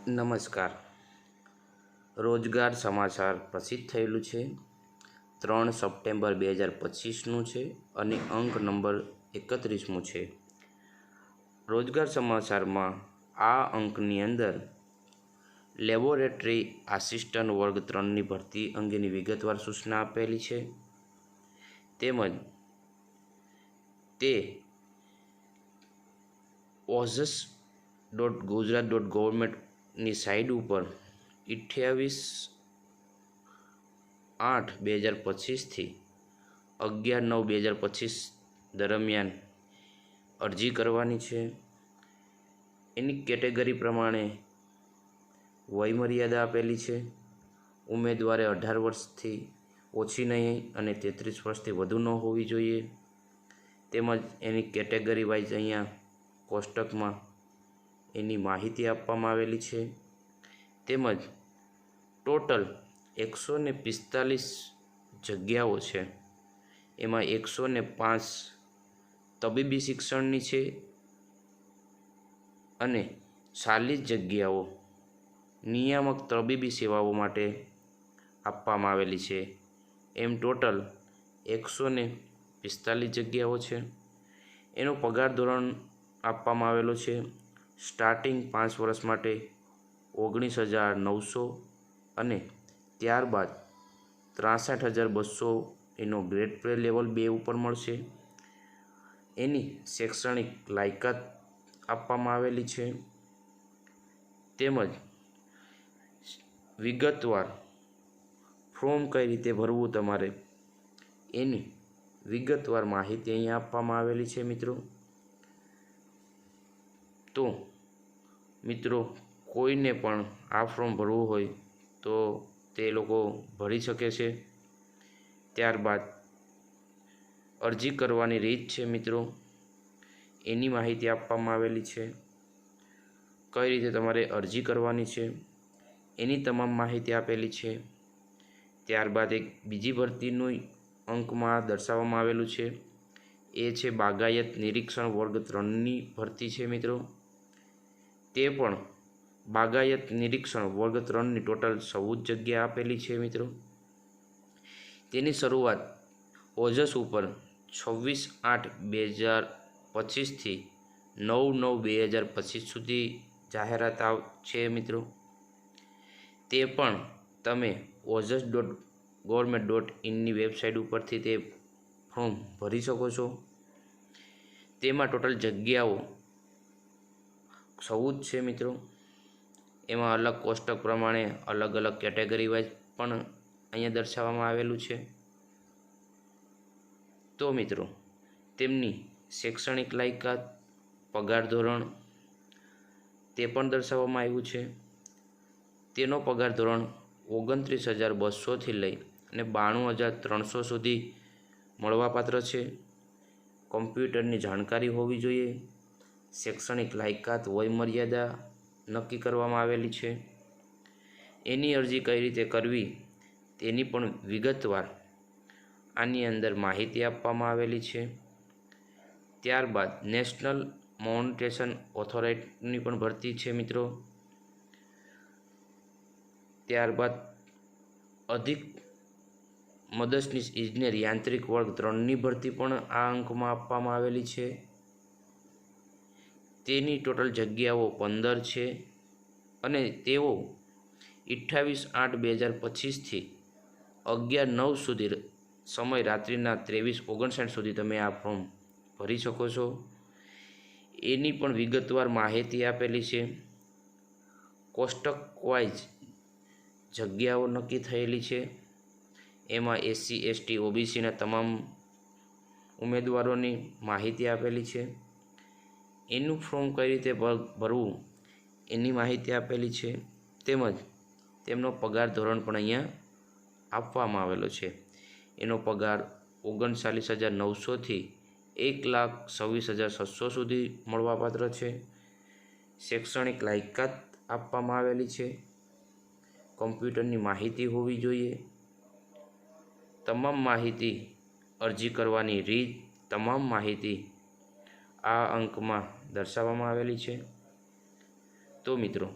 નમસ્કાર. રોજગાર સમાચાર પ્રસિદ્ધ થયેલું છે 3 સપ્ટેમ્બર 2025નું છે અને અંક નંબર 31મું છે. રોજગાર સમાચારમાં આ અંકની અંદર લેબોરેટરી આસિસ્ટન્ટ વર્ગ 3ની ભરતી અંગેની વિગતવાર સૂચના આપેલી છે. તેમજ તે ojas.gujarat.government.ની સાઇટ ઉપર 28/8/2025થી 11/9/2025 દરમિયાન અરજી કરવાની છે. એની કેટેગરી પ્રમાણે વયમર્યાદા આપેલી છે. ઉમેદવારે 18 વર્ષથી ઓછી નહીં અને 33 વર્ષથી વધુ ન હોવી જોઈએ. તેમજ એની કેટેગરી વાઇઝ અહીંયા કોષ્ટકમાં એની માહિતી આપવામાં આવેલી છે. તેમજ ટોટલ 145 જગ્યાઓ છે. એમાં 105 તબીબી શિક્ષણની છે અને 40 જગ્યાઓ નિયામક તબીબી સેવાઓ માટે આપવામાં આવેલી છે. એમ ટોટલ 145 જગ્યાઓ છે. એનો પગાર ધોરણ આપવામાં આવેલો છે. સ્ટાર્ટિંગ 5 વર્ષ માટે 19,900 અને ત્યારબાદ 63,200 એનો ગ્રેડ પે લેવલ 2 ઉપર મળશે. એની શૈક્ષણિક લાયકાત આપવામાં આવેલી છે. તેમજ વિગતવાર ફોર્મ કઈ રીતે ભરવું તમારે એની વિગતવાર માહિતી અહીંયા આપવામાં આવેલી છે મિત્રો. તો મિત્રો કોઈને પણ આ ફોર્મ ભરવું હોય તો તે લોકો ભરી શકે છે. ત્યારબાદ અરજી કરવાની રીત છે મિત્રો, એની માહિતી આપવામાં આવેલી છે. કઈ રીતે તમારે અરજી કરવાની છે એની તમામ માહિતી આપેલી છે. ત્યારબાદ એક બીજી ભરતીનું અંકમાં દર્શાવવામાં આવેલું છે. એ છે બાગાયત નિરીક્ષણ વર્ગ 3ની ભરતી છે મિત્રો. તે પણ બાગાયત નિરીક્ષણ વર્ગ 3ની ટોટલ 14 જગ્યા આપેલી છે મિત્રો. તેની શરૂઆત ઓજસ ઉપર 26/8/2025થી 9/9/2025 સુધી જાહેરાત છે મિત્રો. તે પણ તમે ojas.government.inની વેબસાઇટ ઉપરથી તે ફોર્મ ભરી શકો છો. તેમાં ટોટલ જગ્યાઓ 14 છે મિત્રો. એમાં અલગ કોષ્ટક પ્રમાણે અલગ અલગ કેટેગરી વાઇઝ પણ અહીંયા દર્શાવવામાં આવેલું છે. તો મિત્રો તેમની શૈક્ષણિક લાયકાત, પગાર ધોરણ તે પણ દર્શાવવામાં આવ્યું છે. તેનો પગાર ધોરણ 29,200થી લઈ અને 92,300 સુધી મળવાપાત્ર છે. કોમ્પ્યુટરની જાણકારી હોવી જોઈએ. શૈક્ષણિક લાયકાત, વયમર્યાદા નક્કી કરવામાં આવેલી છે. એની અરજી કઈ રીતે કરવી તેની પણ વિગતવાર આની અંદર માહિતી આપવામાં આવેલી છે. ત્યારબાદ નેશનલ મોનેટેશન ઓથોરિટીની પણ ભરતી છે મિત્રો. ત્યારબાદ અધિક મદદનીશ ઇજનેર યાંત્રિક વર્ગ 3ની ભરતી પણ આ અંકમાં આપવામાં આવેલી છે. તેની ટોટલ જગ્યાઓ 15 છે અને તેઓ 28/8/2025થી 11/9 સુધી સમય રાત્રિના 23:59 સુધી તમે આ ફોર્મ ભરી શકો છો. એની પણ વિગતવાર માહિતી આપેલી છે. કોષ્ટક વાઇઝ જગ્યાઓ નક્કી થયેલી છે. એમાં SC ST OBCના તમામ ઉમેદવારોની માહિતી આપેલી છે. એનું ફોર્મ કઈ રીતે ભરવું એની માહિતી આપેલી છે. તેમજ તેમનો પગાર ધોરણ પણ અહીંયા આપવામાં આવેલો છે. એનો પગાર 39,900થી 1,26,600 સુધી મળવાપાત્ર છે. શૈક્ષણિક લાયકાત આપવામાં આવેલી છે. કોમ્પ્યુટરની માહિતી હોવી જોઈએ. તમામ માહિતી, અરજી કરવાની રીત, તમામ માહિતી આ અંકમાં દર્શાવવામાં આવેલી છે. તો મિત્રો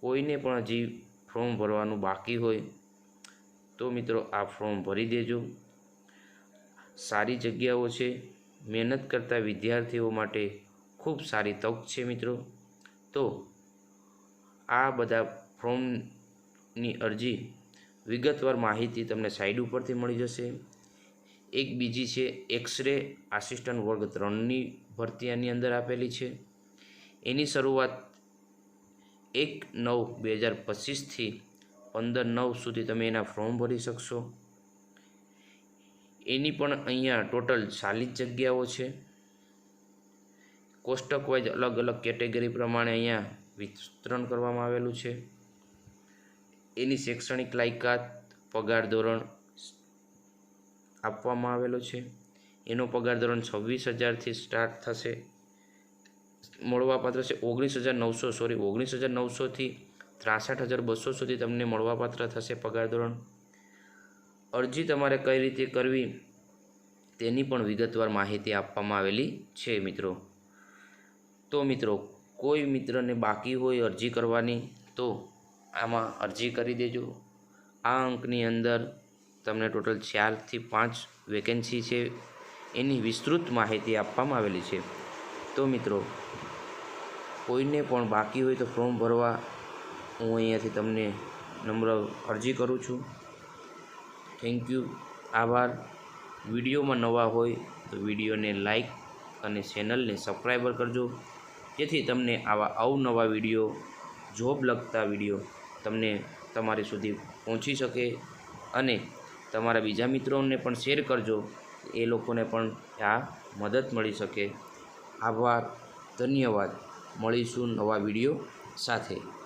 કોઈને પણ હજી ફોર્મ ભરવાનું બાકી હોય તો મિત્રો આ ફોર્મ ભરી દેજો. સારી જગ્યાઓ છે, મહેનત કરતા વિદ્યાર્થીઓ માટે ખૂબ સારી તક છે મિત્રો. તો આ બધા ફોર્મની અરજી વિગતવાર માહિતી તમને સાઇડ ઉપરથી મળી જશે. એક બીજી છે એક્સરે આસિસ્ટન્ટ વર્ગ 3ની ભરતી આની અંદર આપેલી છે. એની શરૂઆત 1/9/2025થી 15/9 સુધી તમે એના ફોર્મ ભરી શકશો. એની પણ અહીંયા ટોટલ 40 જગ્યાઓ છે. કોષ્ટક વાઇઝ અલગ અલગ કેટેગરી પ્રમાણે અહીંયા વિતરણ કરવામાં આવેલું છે. એની શૈક્ષણિક લાયકાત, પગાર ધોરણ આપવામાં આવેલો છે. એનો પગાર ધોરણ 26,000થી સ્ટાર્ટ થશે. મળવાપાત્ર છે 19,900થી 63,200 સુધી તમને મળવાપાત્ર થશે પગાર ધોરણ. અરજી તમારે કઈ રીતે કરવી તેની પણ વિગતવાર માહિતી આપવામાં આવેલી છે મિત્રો. તો મિત્રો કોઈ મિત્રને બાકી હોય અરજી કરવાની તો આમાં અરજી કરી દેજો. આ અંકની અંદર તમને ટોટલ 4થી 5 વેકેન્સી છે, એની વિસ્તૃત માહિતી આપવામાં આવેલી છે. તો મિત્રો કોઈને પણ બાકી હોય તો ફોર્મ ભરવા હું અહીંયાથી તમને નમ્ર અરજી કરું છું. થેન્ક યુ, આભાર. વિડીયોમાં નવા હોય તો વિડીયોને લાઈક અને ચેનલને સબસ્ક્રાઈબર કરજો, જેથી તમને આવા અવનવા વિડીયો, જોબ લગતા વિડીયો તમને તમારી સુધી પહોંચી શકે. અને તમારા બીજા મિત્રોને પણ શેર કરજો, એ લોકોને પણ આ મદદ મળી શકે. આભાર, ધન્યવાદ. મળીશું નવા વિડીયો સાથે.